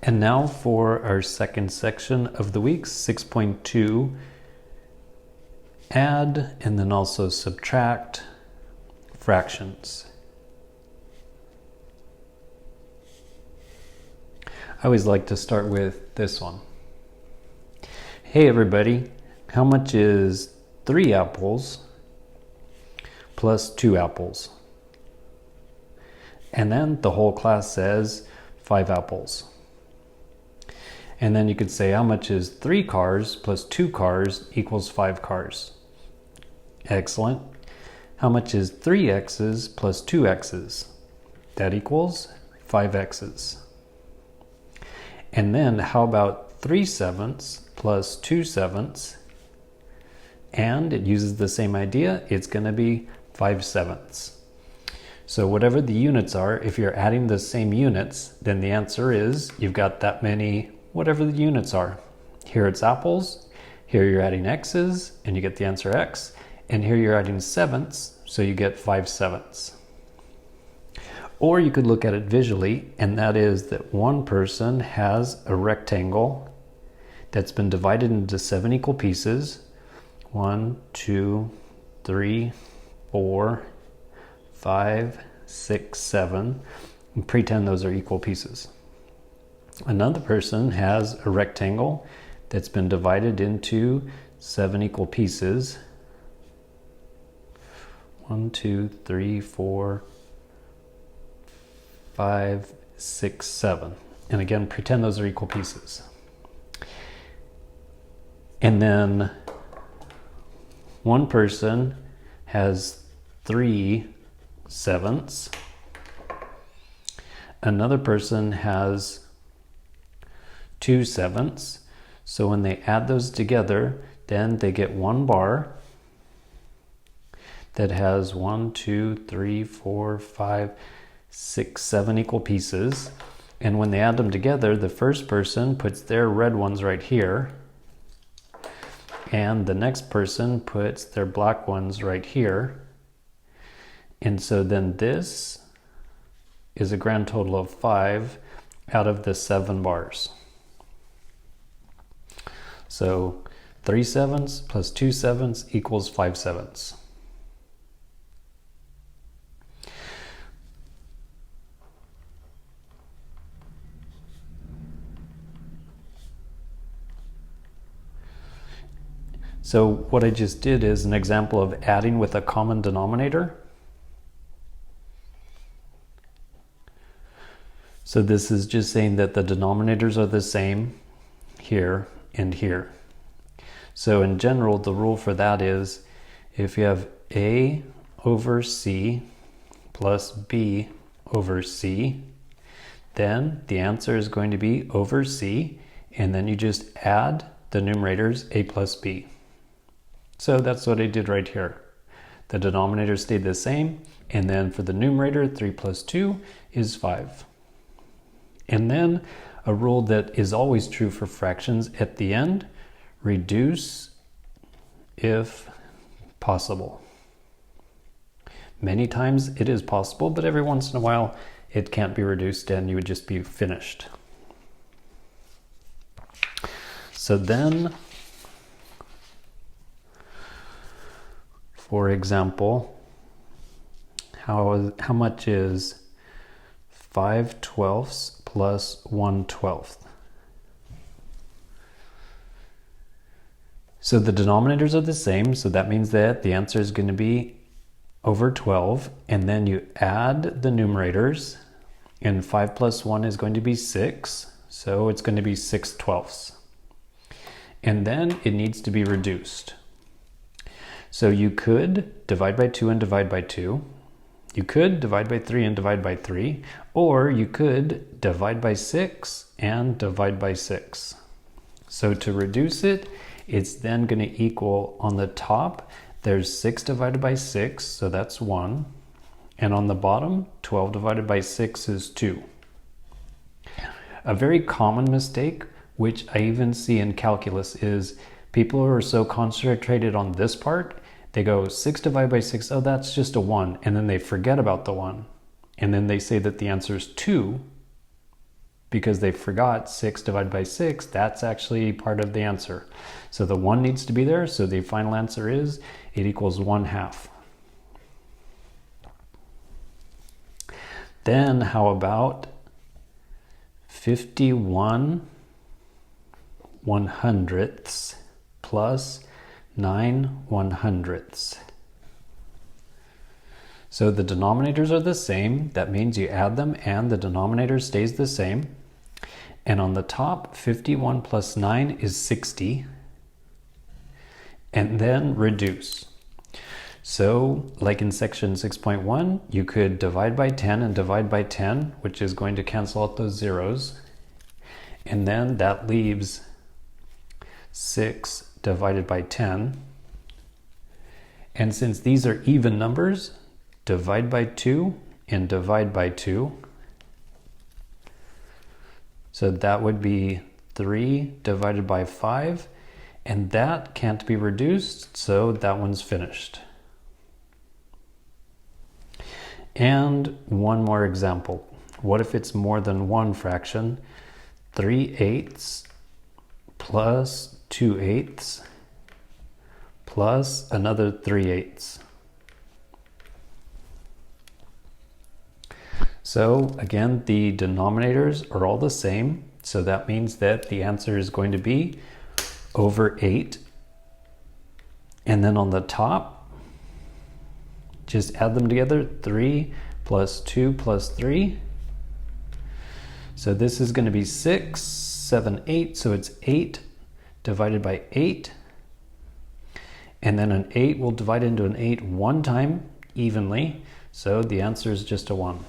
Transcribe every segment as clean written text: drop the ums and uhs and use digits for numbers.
And now for our second section of the week, 6.2, add and then also subtract fractions. I always like to start with this one. Hey everybody, how much is 3 apples plus 2 apples? And then the whole class says 5 apples. And then you could say how much is 3 cars plus 2 cars equals 5 cars. Excellent. How much is 3 x's plus 2 x's? That equals 5 x's. And then how about 3 sevenths plus 2 sevenths? And it uses the same idea. It's going to be 5 sevenths. So whatever the units are, if you're adding the same units, then the answer is you've got that many, whatever the units are. Here it's apples, here you're adding x's, and you get the answer x, and here you're adding sevenths, so you get 5 sevenths. Or you could look at it visually, and that is that one person has a rectangle that's been divided into 7 equal pieces. 1, 2, 3, 4, 5, 6, 7, and pretend those are equal pieces. Another person has a rectangle that's been divided into 7 equal pieces. 1, 2, 3, 4, 5, 6, 7. And again, pretend those are equal pieces. And then one person has 3 sevenths. Another person has 2 sevenths. So when they add those together, then they get one bar that has 1, 2, 3, 4, 5, 6, 7 equal pieces. And when they add them together, the first person puts their red ones right here, and the next person puts their black ones right here. And so then this is a grand total of 5 out of the 7 bars. So 3 sevenths plus 2 sevenths equals 5 sevenths. So what I just did is an example of adding with a common denominator. So this is just saying that the denominators are the same here and here. So in general, the rule for that is if you have A over C plus B over C, then the answer is going to be over C, and then you just add the numerators A plus B. So that's what I did right here. The denominator stayed the same, and then for the numerator, 3 plus 2 is 5. And then a rule that is always true for fractions at the end, reduce if possible. Many times it is possible, but every once in a while it can't be reduced and you would just be finished. So then, for example, how much is 5 twelfths plus 1 12th? So the denominators are the same, so that means that the answer is going to be over 12, and then you add the numerators, and 5 plus 1 is going to be 6, so it's going to be 6 twelfths. And then it needs to be reduced. So you could divide by 2 and divide by 2. You could divide by 3 and divide by 3, or you could divide by 6 and divide by 6. So to reduce it, it's then going to equal on the top, there's 6 divided by 6, so that's 1. And on the bottom, 12 divided by 6 is 2. A very common mistake, which I even see in calculus, is people who are so concentrated on this part, they go 6 divided by 6, oh, that's just a 1, and then they forget about the 1. And then they say that the answer is 2 because they forgot 6 divided by 6, that's actually part of the answer. So the 1 needs to be there, so the final answer is it equals 1/2. Then how about 51/100ths plus 9/100ths? So the denominators are the same. That means you add them and the denominator stays the same. And on the top, 51 plus 9 is 60. And then reduce. So like in section 6.1, you could divide by 10 and divide by 10, which is going to cancel out those zeros. And then that leaves 6 divided by 10. And since these are even numbers, divide by 2 and divide by 2. So that would be 3 divided by 5, and that can't be reduced, so that one's finished. And one more example. What if it's more than one fraction? 3/8 plus 2/8 plus another 3/8. So again, the denominators are all the same. So that means that the answer is going to be over 8. And then on the top, just add them together. 3 plus 2 plus 3. So this is going to be 6, 7, 8. So it's 8 divided by 8. And then an 8 will divide into an 8 one time evenly. So the answer is just a 1.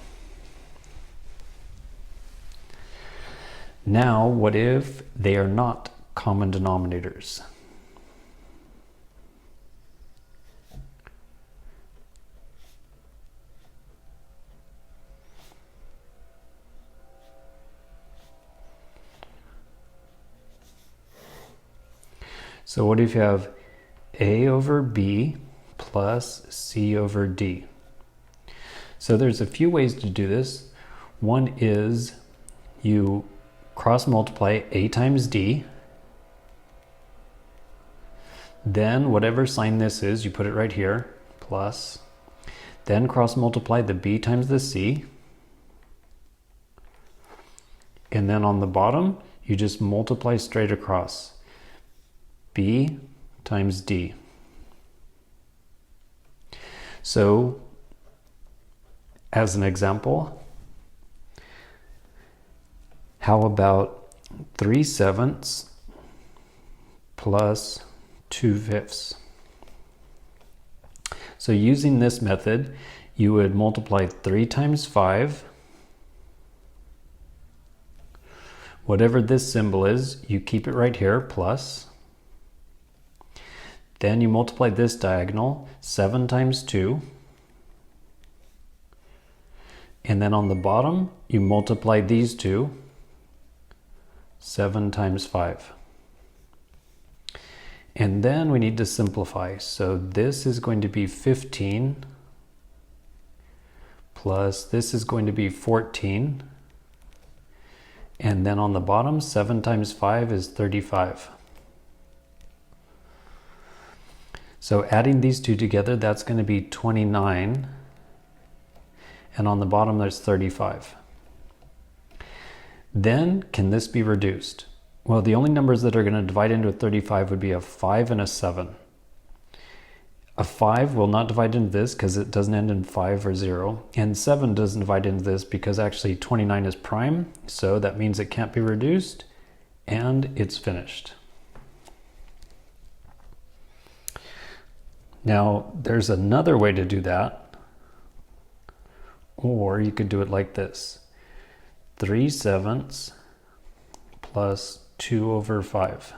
Now, what if they are not common denominators? So what if you have A over B plus C over D? So there's a few ways to do this. One is you cross multiply A times D. Then whatever sign this is, you put it right here, plus. Then cross multiply the B times the C. And then on the bottom, you just multiply straight across. B times D. So, as an example, how about 3/7 plus 2/5? So using this method, you would multiply 3 times 5. Whatever this symbol is, you keep it right here, plus. Then you multiply this diagonal, 7 times 2. And then on the bottom, you multiply these two, 7 times 5. And then we need to simplify. So this is going to be 15 plus this is going to be 14. And then on the bottom, 7 times 5 is 35. So adding these two together, that's going to be 29. And on the bottom, there's 35. Then, can this be reduced? Well, the only numbers that are going to divide into a 35 would be a 5 and a 7. A 5 will not divide into this because it doesn't end in 5 or 0. And 7 doesn't divide into this because actually 29 is prime. So that means it can't be reduced. And it's finished. Now, there's another way to do that. Or you could do it like this. 3/7 plus 2 over 5.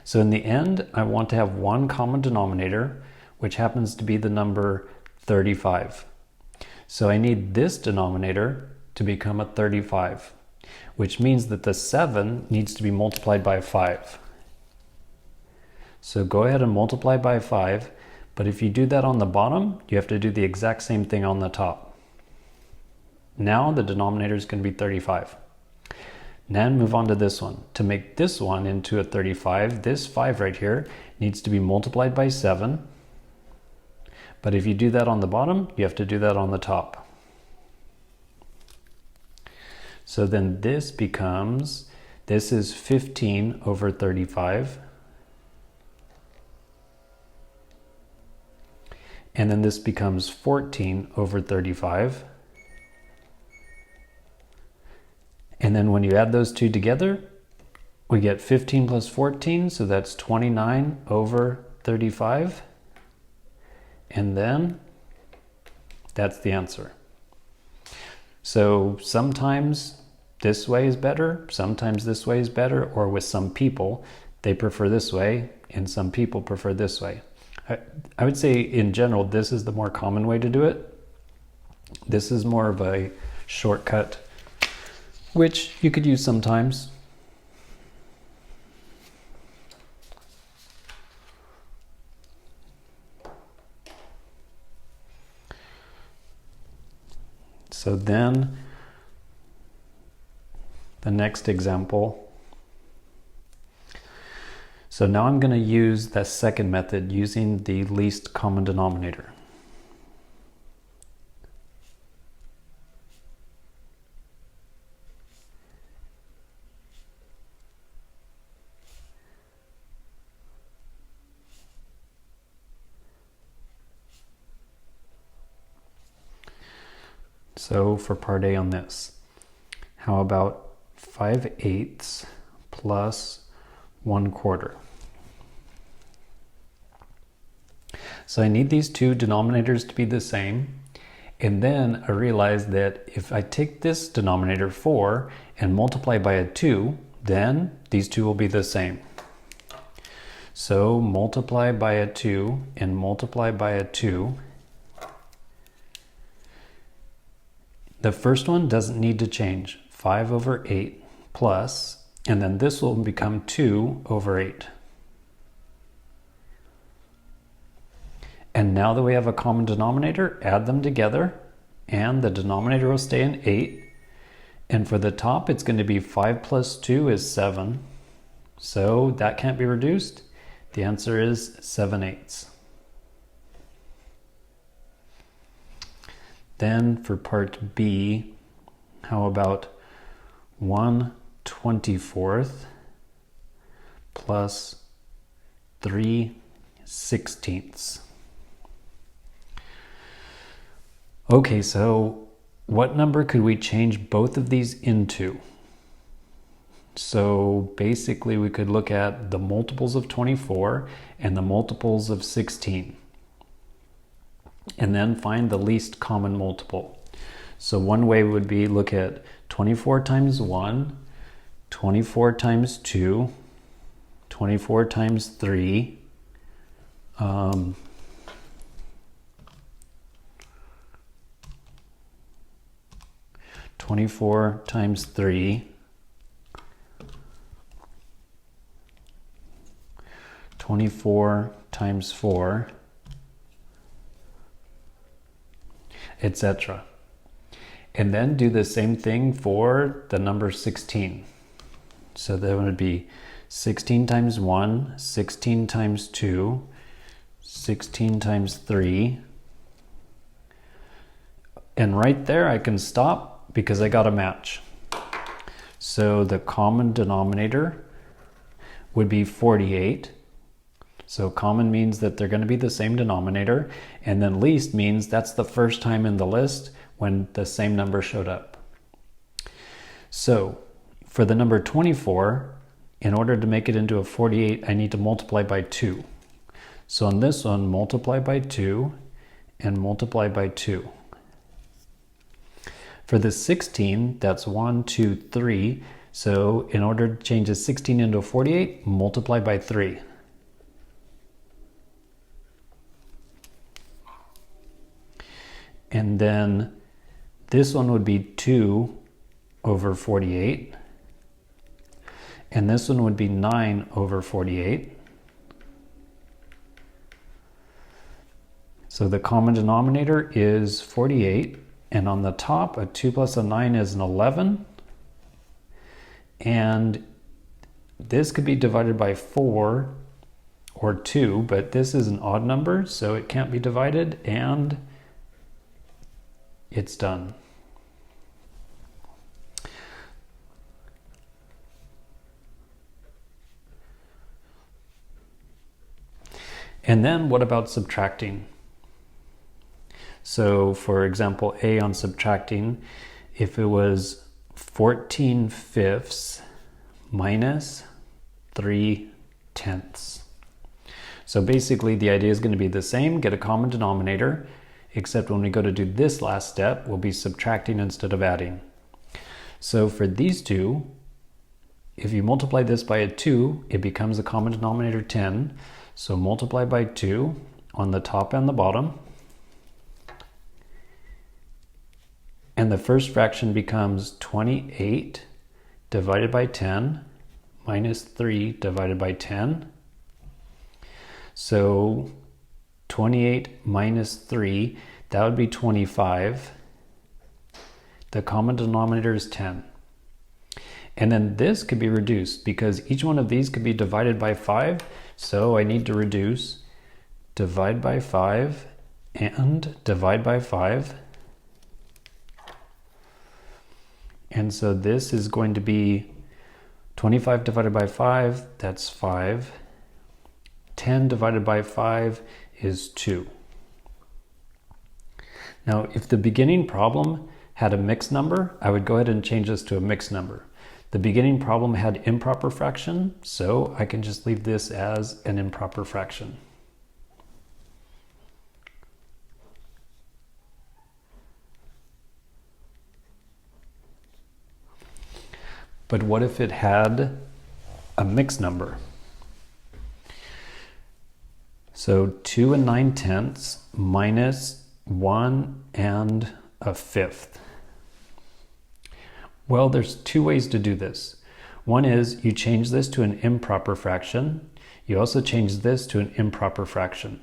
So in the end, I want to have one common denominator, which happens to be the number 35. So I need this denominator to become a 35, which means that the 7 needs to be multiplied by 5. So go ahead and multiply by 5, but if you do that on the bottom, you have to do the exact same thing on the top. Now the denominator is going to be 35. Now move on to this one. To make this one into a 35, this 5 right here needs to be multiplied by 7. But if you do that on the bottom, you have to do that on the top. So then this becomes, this is 15 over 35. And then this becomes 14 over 35. And then when you add those two together, we get 15 plus 14, so that's 29 over 35. And then that's the answer. So sometimes this way is better, sometimes this way is better, or with some people, they prefer this way, and some people prefer this way. I would say in general, this is the more common way to do it. This is more of a shortcut, which you could use sometimes. So then the next example. So now I'm going to use the second method using the least common denominator. So for part A on this, how about 5/8 plus 1/4? So I need these two denominators to be the same. And then I realized that if I take this denominator 4 and multiply by a 2, then these two will be the same. So multiply by a 2 and multiply by a 2. The first one doesn't need to change. 5 over 8 plus, and then this will become 2 over 8. And now that we have a common denominator, add them together, and the denominator will stay in 8. And for the top, it's going to be 5 plus 2 is 7. So that can't be reduced. The answer is 7/8. Then for part B, how about 1/24 plus 3/16? Okay, so what number could we change both of these into? So basically we could look at the multiples of 24 and the multiples of 16. And then find the least common multiple. So one way would be look at 24 times 1, 24 times 2, 24 times 3, 24 times 3, 24 times 4, etc. And then do the same thing for the number 16. So that would be 16 times 1, 16 times 2, 16 times 3. And right there I can stop because I got a match. So the common denominator would be 48. So common means that they're going to be the same denominator, and then least means that's the first time in the list when the same number showed up. So for the number 24, in order to make it into a 48, I need to multiply by 2. So on this one, multiply by 2 and multiply by 2. For the 16, that's 1, 2, 3. So in order to change a 16 into a 48, multiply by 3. And then this one would be 2 over 48. And this one would be 9 over 48. So the common denominator is 48. And on the top, a 2 plus a 9 is an 11. And this could be divided by 4 or 2, but this is an odd number, so it can't be divided, and it's done. And then what about subtracting? So for example, A on subtracting, if it was 14 fifths minus 3 tenths. So basically the idea is going to be the same, get a common denominator, except when we go to do this last step, we'll be subtracting instead of adding. So for these two, if you multiply this by a 2, it becomes a common denominator 10. So multiply by 2 on the top and the bottom. And the first fraction becomes 28 divided by 10 minus 3 divided by 10. So 28 minus 3, that would be 25. The common denominator is 10. And then this could be reduced because each one of these could be divided by 5. So I need to reduce divide by 5 and divide by 5. And so this is going to be 25 divided by 5, that's 5. 10 divided by 5 is 2. Now, if the beginning problem had a mixed number, I would go ahead and change this to a mixed number. The beginning problem had improper fraction, so I can just leave this as an improper fraction. But what if it had a mixed number? So 2 and 9 tenths minus 1 and a fifth. Well, there's two ways to do this. One is you change this to an improper fraction. You also change this to an improper fraction.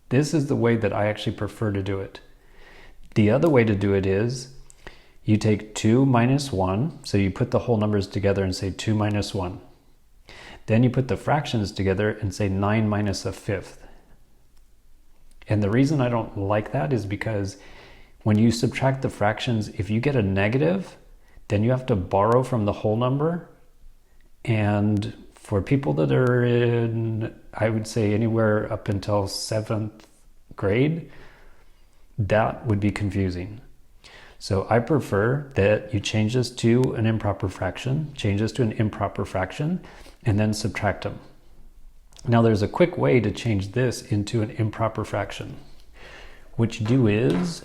This is the way that I actually prefer to do it. The other way to do it is you take 2 minus 1, so you put the whole numbers together and say 2 minus 1. Then you put the fractions together and say 9 minus a fifth. And the reason I don't like that is because when you subtract the fractions, if you get a negative, then you have to borrow from the whole number. And for people that are in, I would say anywhere up until 7th grade, that would be confusing. So I prefer that you change this to an improper fraction, change this to an improper fraction, and then subtract them. Now there's a quick way to change this into an improper fraction. What you do is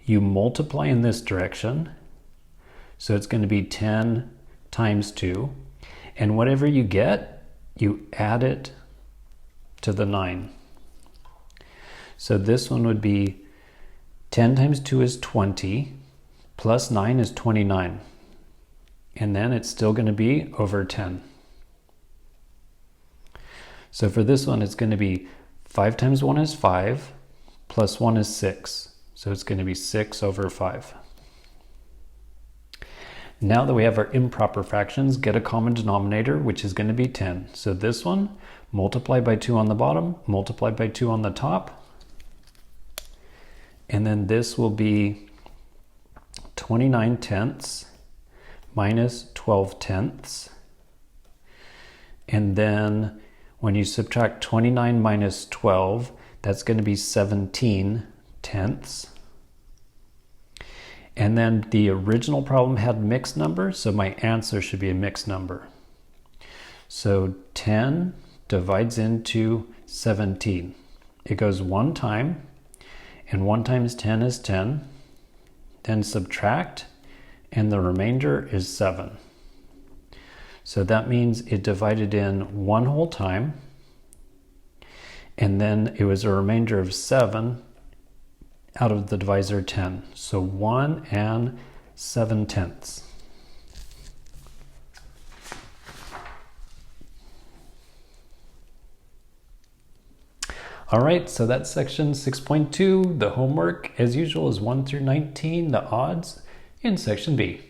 you multiply in this direction. So it's going to be 10 times 2. And whatever you get, you add it to the 9. So this one would be 10 times 2 is 20, plus 9 is 29. And then it's still going to be over 10. So for this one, it's going to be 5 times 1 is 5, plus 1 is 6. So it's going to be 6 over 5. Now that we have our improper fractions, get a common denominator, which is going to be 10. So this one, multiply by 2 on the bottom, multiply by 2 on the top. And then this will be 29 tenths minus 12 tenths. And then when you subtract 29 minus 12, that's going to be 17 tenths. And then the original problem had mixed numbers, so my answer should be a mixed number. So 10 divides into 17. It goes one time, and 1 times 10 is 10. Then subtract, and the remainder is 7. So that means it divided in one whole time, and then it was a remainder of 7 out of the divisor 10. So 1 and 7 tenths. All right, so that's section 6.2. The homework, as usual, is 1 through 19, the odds, in section B.